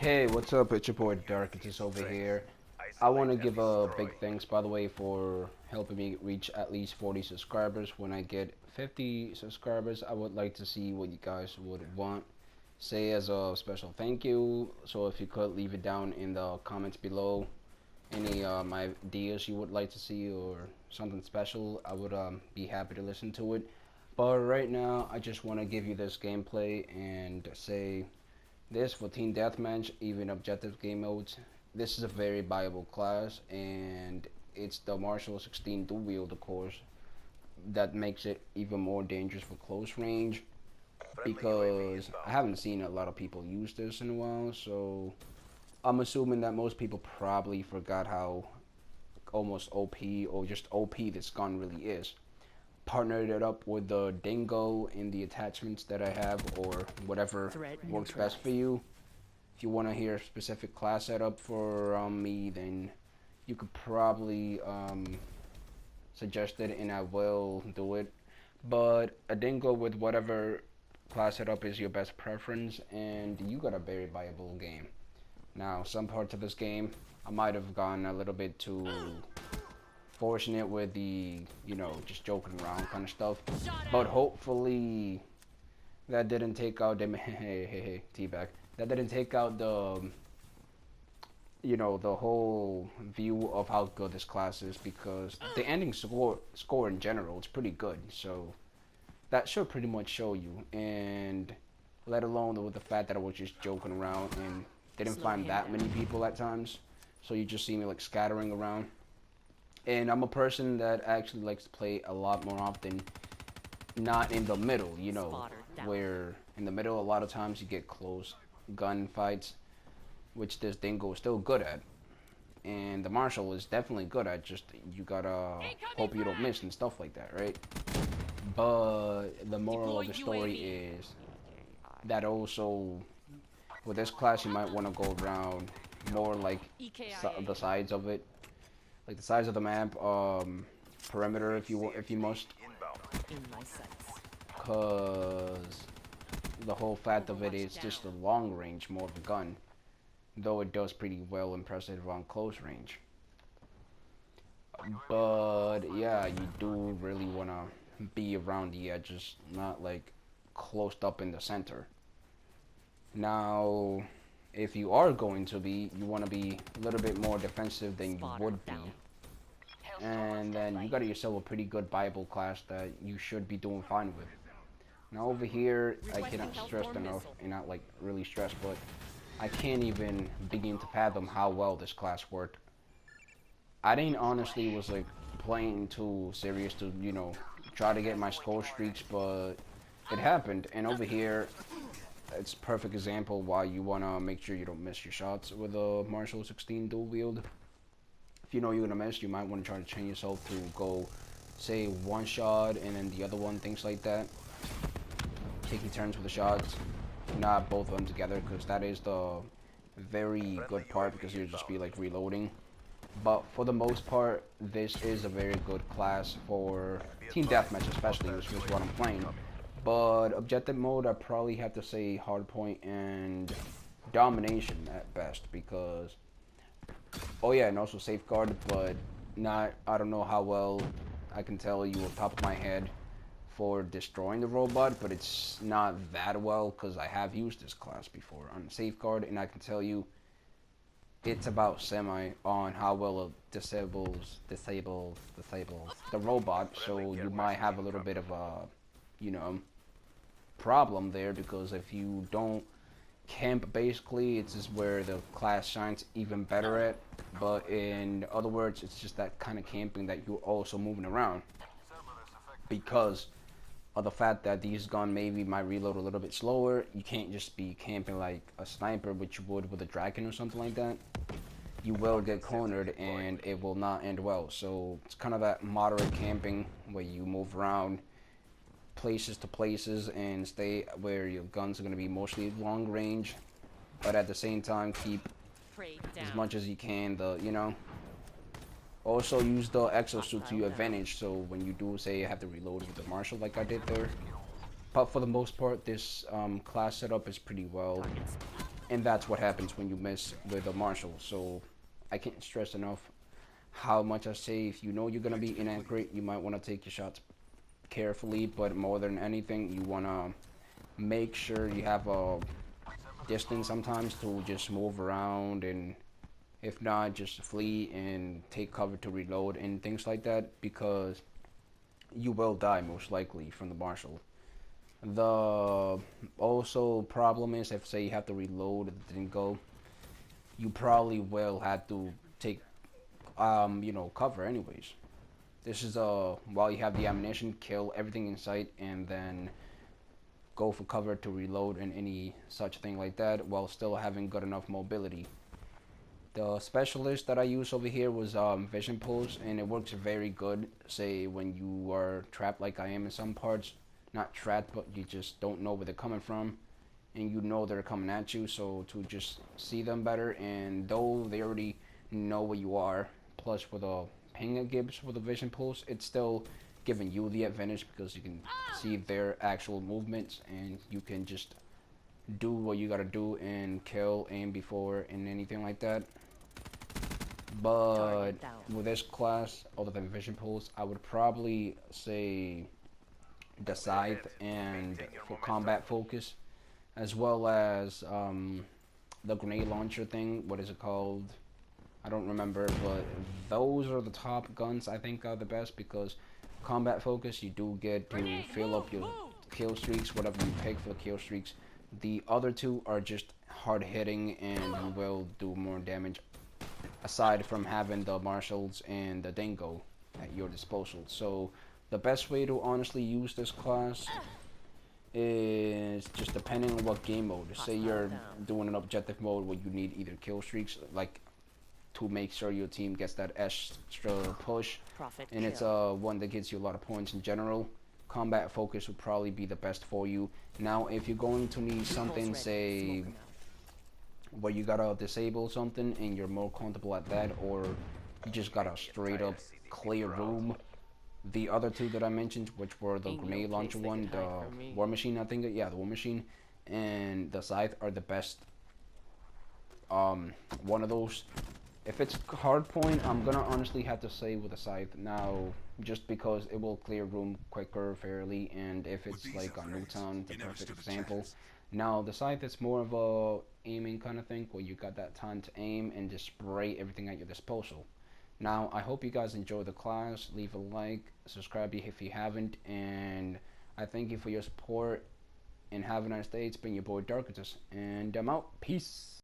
Hey, what's up? It's your boy Darkatous over here. I want to give a big thanks, by the way, for helping me reach at least 40 subscribers. When I get 50 subscribers, I would like to see what you guys would want. Say as a special thank you. So if you could leave it down in the comments below, any my ideas you would like to see or something special, I would be happy to listen to it. But right now, I just want to give you this gameplay and say this for Team Deathmatch, even objective game modes. This is a very viable class, and it's the Marshal 16 dual wield, of course, that makes it even more dangerous for close range. Because I haven't seen a lot of people use this in a while, so I'm assuming that most people probably forgot how almost OP or just OP this gun really is. Partnered it up with the Dingo in the attachments that I have, or whatever works best for you. If you want to hear a specific class setup for me, then you could probably suggest it and I will do it. But a Dingo with whatever class setup is your best preference, and you got a very viable game. Now, some parts of this game, I might have gone a little bit too fortunate with the, just joking around kind of stuff. But hopefully that didn't take out the hey teabag. That didn't take out the the whole view of how good this class is, because the ending score in general is pretty good. So that should pretty much show you, and let alone with the fact that I was just joking around and didn't find that many people at times. So you just see me like scattering around. And I'm a person that actually likes to play a lot more often, not in the middle, where in the middle a lot of times you get close gun fights, which this Dingo is still good at. And the Marshal is definitely good at, just you gotta hope you don't miss and stuff like that, right? But the moral of the story is that also with this class you might want to go around more like the sides of it, like the size of the map, perimeter if you must, cause the whole fact of it is just a long range more of a gun, though it does pretty well impressive on close range. But yeah, you do really wanna be around the edges, not like closed up in the center. Now, if you are going to be, you want to be a little bit more defensive than you would be. And then you got yourself a pretty good Bible class that you should be doing fine with. Now over here, I cannot stress enough, and not like really stress, but I can't even begin to fathom how well this class worked. I didn't honestly was like playing too serious to, try to get my score streaks, but it happened. And over here, it's a perfect example why you want to make sure you don't miss your shots with a Marshal 16 dual wield. If you know you're going to miss, you might want to try to train yourself to go, say, one shot and then the other one, things like that. Taking turns with the shots, not both of them together, because that is the very good part, because you'll just be like reloading. But for the most part, this is a very good class for Team Deathmatch especially, which is what I'm playing. But objective mode, I probably have to say hardpoint and domination at best, because oh yeah, and also safeguard, but not, I don't know how well I can tell you off the top of my head for destroying the robot, but it's not that well, because I have used this class before on safeguard, and I can tell you it's about semi on how well it disables the robot. So you might have a little bit of a problem there, because if you don't camp, basically it's just where the class shines even better at. But in other words, it's just that kind of camping that you're also moving around, because of the fact that these guns maybe might reload a little bit slower. You can't just be camping like a sniper, which you would with a dragon or something like that. You will get cornered and it will not end well. So it's kind of that moderate camping where you move around places to places and stay where your guns are going to be mostly long range, but at the same time keep as much as you can also use the exosuit to your advantage, so when you do say you have to reload with the Marshal like I did there. But for the most part, this class setup is pretty well And that's what happens when you miss with a Marshal. So I can't stress enough how much I say if you know you're gonna be inaccurate, you might want to take your shots carefully. But more than anything, you wanna make sure you have a distance sometimes to just move around, and if not, just flee and take cover to reload and things like that, because you will die most likely from the Marshal. The also problem is if say you have to reload the Dingo, you probably will have to take cover anyways. This is while you have the ammunition, kill everything in sight and then go for cover to reload and any such thing like that while still having good enough mobility. The specialist that I use over here was Vision Pulse, and it works very good. Say when you are trapped like I am in some parts, not trapped, but you just don't know where they're coming from, and you know they're coming at you. So to just see them better, and though they already know where you are, plus with a ping it gives with the Vision Pulse, it's still giving you the advantage because you can see their actual movements, and you can just do what you gotta do and kill, aim before, and anything like that. But with this class, other than Vision Pulse, I would probably say the Scythe and for combat focus, as well as the grenade launcher thing. What is it called? I don't remember, but those are the top guns I think are the best because combat focus, you do get to fill up your kill streaks, whatever you pick for kill streaks. The other two are just hard hitting and you will do more damage aside from having the Marshals and the Dingo at your disposal. So the best way to honestly use this class is just depending on what game mode. Say you're doing an objective mode where you need either kill streaks, like to make sure your team gets that extra push, and it's one that gets you a lot of points in general. Combat focus would probably be the best for you. Now, if you're going to need something, say, where you gotta disable something and you're more comfortable at that, or you just got a straight up clear room, the other two that I mentioned, which were the grenade launcher one, the War Machine, I think, yeah, the War Machine, and the Scythe are the best. One of those. If it's hard point, I'm gonna honestly have to say with the Scythe now, just because it will clear room quicker fairly, and if it's like on Newtown, the perfect example. Now the Scythe is more of a aiming kind of thing, where you got that time to aim and just spray everything at your disposal. Now I hope you guys enjoy the class. Leave a like, subscribe if you haven't, and I thank you for your support. And have a nice day. It's been your boy Darkatous, and I'm out. Peace.